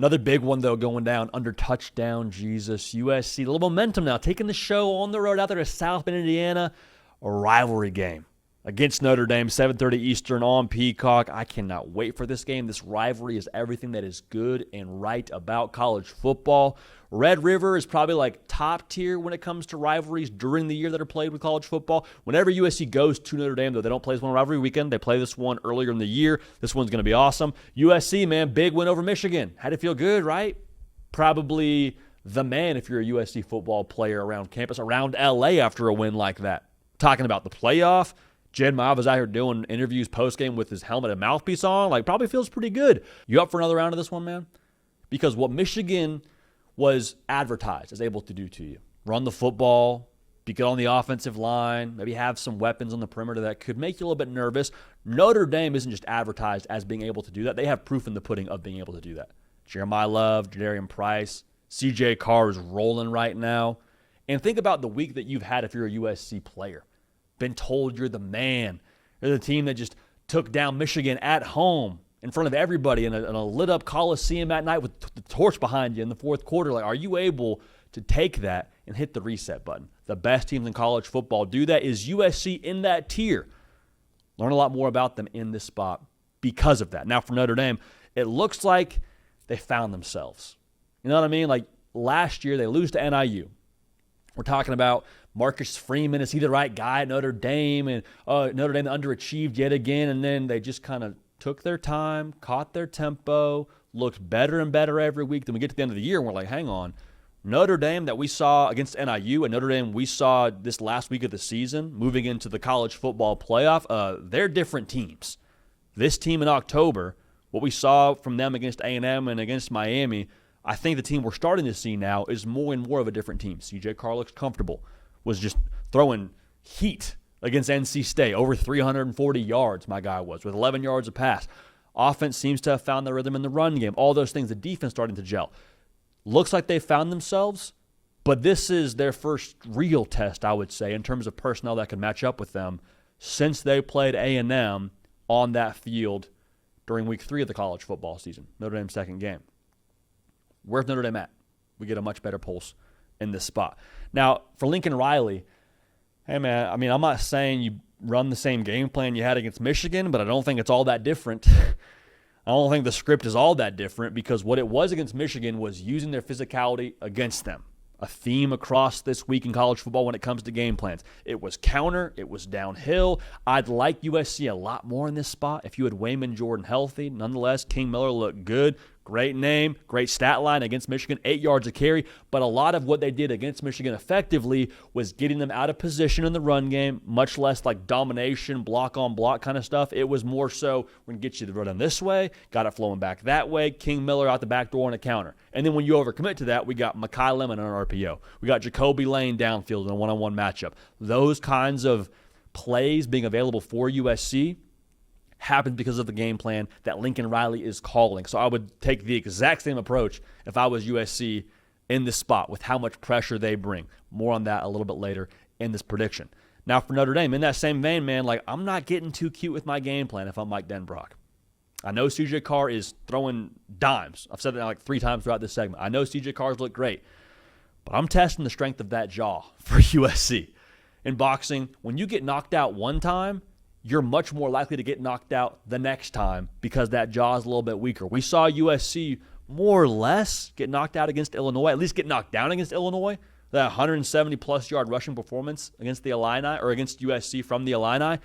Another big one, though, going down under touchdown Jesus. USC, a little momentum now, taking the show on the road out there to South Bend, Indiana. A rivalry game against Notre Dame, 7:30 Eastern on Peacock. I cannot wait for this game. This rivalry is everything that is good and right about college football. Red River is probably like top tier when it comes to rivalries during the year that are played with college football. Whenever USC goes to Notre Dame, though, they don't play this one rivalry weekend. They play this one earlier in the year. This one's going to be awesome. USC, man, big win over Michigan. Had to feel good, right? Probably the man if you're a USC football player around campus, around LA after a win like that. Talking about the playoff, Jed Miles was out here doing interviews post-game with his helmet and mouthpiece on. Like, probably feels pretty good. You up for another round of this one, man? Because what Michigan was advertised as able to do to you, run the football, be good on the offensive line, maybe have some weapons on the perimeter that could make you a little bit nervous. Notre Dame isn't just advertised as being able to do that. They have proof in the pudding of being able to do that. Jeremiah Love, Jadarian Price, CJ Carr is rolling right now. And think about the week that you've had if you're a USC player. Been told you're the man. You're the team that just took down Michigan at home in front of everybody in a lit-up Coliseum at night with the torch behind you in the fourth quarter. Like, are you able to take that and hit the reset button? The best teams in college football do that. Is USC in that tier? Learn a lot more about them in this spot because of that. Now, for Notre Dame, it looks like they found themselves. You know what I mean? Like, last year, they lose to NIU. We're talking about Marcus Freeman. Is he the right guy at Notre Dame? And Notre Dame underachieved yet again. And then they just kind of took their time, caught their tempo, looked better and better every week. Then we get to the end of the year and we're like, hang on. Notre Dame that we saw against NIU and Notre Dame we saw this last week of the season moving into the college football playoff, they're different teams. This team in October, what we saw from them against A&M and against Miami, I think the team we're starting to see now is more and more of a different team. CJ Carr looks comfortable, was just throwing heat against NC State, over 340 yards, my guy was, with 11 yards a pass. Offense seems to have found the rhythm in the run game. All those things, the defense starting to gel. Looks like they found themselves, but this is their first real test, I would say, in terms of personnel that can match up with them since they played A&M on that field during week 3 of the college football season, Notre Dame's second game. Where's Notre Dame at? We get a much better pulse in this spot. Now, for Lincoln Riley, hey, man, I mean, I'm not saying you run the same game plan you had against Michigan, but I don't think it's all that different. I don't think the script is all that different because what it was against Michigan was using their physicality against them. A theme across this week in college football when it comes to game plans. It was counter. It was downhill. I'd like USC a lot more in this spot if you had Wayman Jordan healthy. Nonetheless, King Miller looked good. Great name, great stat line against Michigan, 8 yards a carry. But a lot of what they did against Michigan effectively was getting them out of position in the run game, much less like domination, block-on-block kind of stuff. It was more so, we're going to get you to run this way, got it flowing back that way, King Miller out the back door on a counter. And then when you overcommit to that, we got Mekhi Lemon on an RPO. We got Jacoby Lane downfield in a one-on-one matchup. Those kinds of plays being available for USC happened because of the game plan that Lincoln Riley is calling. So I would take the exact same approach if I was USC in this spot with how much pressure they bring. More on that a little bit later in this prediction. Now for Notre Dame, in that same vein, man, like I'm not getting too cute with my game plan if I'm Mike Denbrock. I know CJ Carr is throwing dimes. I've said that like 3 times throughout this segment. I know CJ Carr's look great, but I'm testing the strength of that jaw for USC. In boxing, when you get knocked out one time, you're much more likely to get knocked out the next time because that jaw is a little bit weaker. We saw USC more or less get knocked out against Illinois, at least get knocked down against Illinois. That 170-plus yard rushing performance against the Illini or against USC from the Illini,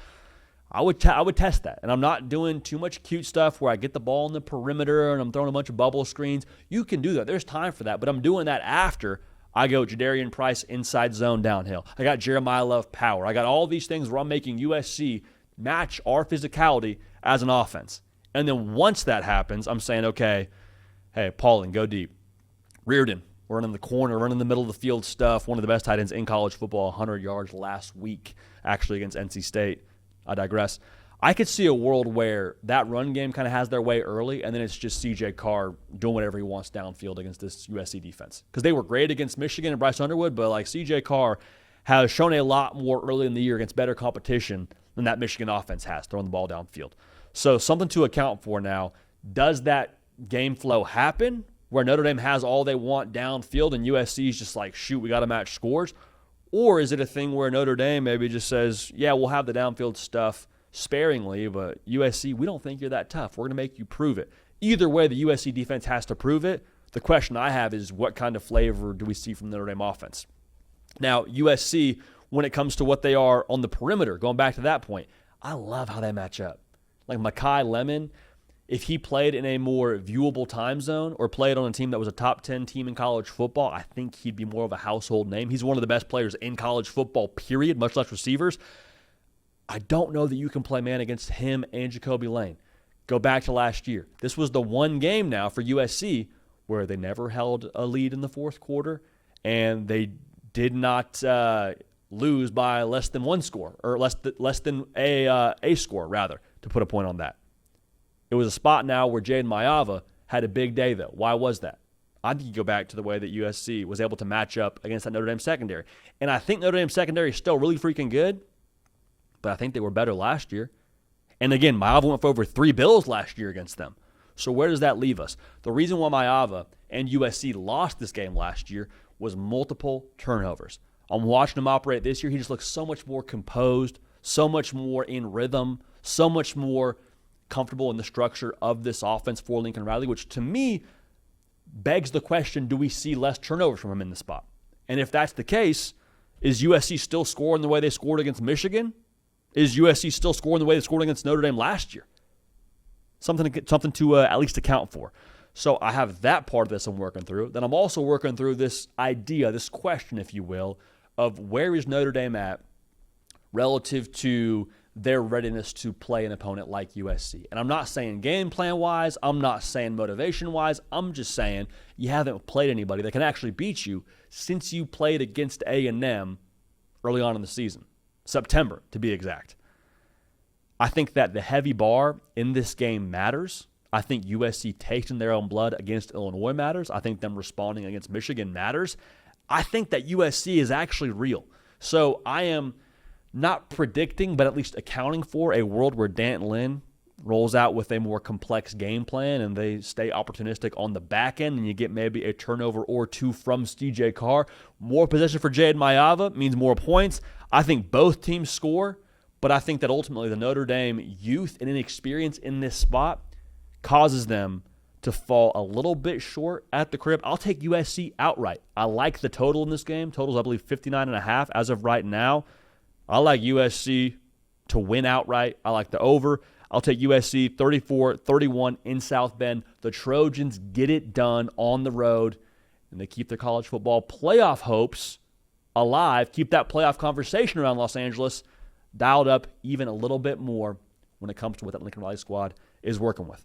I would test that. And I'm not doing too much cute stuff where I get the ball in the perimeter and I'm throwing a bunch of bubble screens. You can do that. There's time for that. But I'm doing that after I go Jadarian Price inside zone downhill. I got Jeremiah Love power. I got all these things where I'm making USC match our physicality as an offense. And then once that happens, I'm saying, okay, hey, Pauling, go deep. Reardon, running the corner, running the middle of the field stuff. One of the best tight ends in college football, 100 yards last week, actually against NC State. I digress. I could see a world where that run game kind of has their way early, and then it's just CJ Carr doing whatever he wants downfield against this USC defense. Because they were great against Michigan and Bryce Underwood, but like CJ Carr has shown a lot more early in the year against better competition than that Michigan offense has, throwing the ball downfield. So something to account for now. Does that game flow happen, where Notre Dame has all they want downfield and USC is just like, shoot, we got to match scores? Or is it a thing where Notre Dame maybe just says, yeah, we'll have the downfield stuff sparingly, but USC, we don't think you're that tough. We're going to make you prove it. Either way, the USC defense has to prove it. The question I have is, what kind of flavor do we see from the Notre Dame offense? Now, USC, when it comes to what they are on the perimeter, going back to that point, I love how they match up. Like Mekhi Lemon, if he played in a more viewable time zone or played on a team that was a top 10 team in college football, I think he'd be more of a household name. He's one of the best players in college football, period, much less receivers. I don't know that you can play man against him and Jacoby Lane. Go back to last year. This was the one game now for USC where they never held a lead in the fourth quarter, and they did not lose by less than one score, or less than a score, rather, to put a point on that. It was a spot now where Jaden Mayava had a big day, though. Why was that? I think you go back to the way that USC was able to match up against that Notre Dame secondary. And I think Notre Dame secondary is still really freaking good, but I think they were better last year. And again, Mayava went for over 3 bills last year against them. So where does that leave us? The reason why Mayava and USC lost this game last year was multiple turnovers. I'm watching him operate this year. He just looks so much more composed, so much more in rhythm, so much more comfortable in the structure of this offense for Lincoln Riley, which to me begs the question, do we see less turnovers from him in the spot? And if that's the case, is USC still scoring the way they scored against Michigan? Is USC still scoring the way they scored against Notre Dame last year? Something to at least account for. So I have that part of this I'm working through. Then I'm also working through this idea, this question, if you will, of where is Notre Dame at relative to their readiness to play an opponent like USC. And I'm not saying game plan-wise. I'm not saying motivation-wise. I'm just saying you haven't played anybody that can actually beat you since you played against A&M early on in the season. September, to be exact. I think that the heavy bar in this game matters. I think USC tasting their own blood against Illinois matters. I think them responding against Michigan matters. I think that USC is actually real. So I am not predicting, but at least accounting for a world where Dan Lynn rolls out with a more complex game plan and they stay opportunistic on the back end and you get maybe a turnover or two from CJ Carr. More possession for Jaden Mayava means more points. I think both teams score, but I think that ultimately the Notre Dame youth and inexperience in this spot causes them to fall a little bit short at the crib. I'll take USC outright. I like the total in this game. Total's, I believe, 59.5 as of right now. I like USC to win outright. I like the over. I'll take USC 34-31 in South Bend. The Trojans get it done on the road, and they keep their college football playoff hopes alive, keep that playoff conversation around Los Angeles dialed up even a little bit more when it comes to what that Lincoln Riley squad is working with.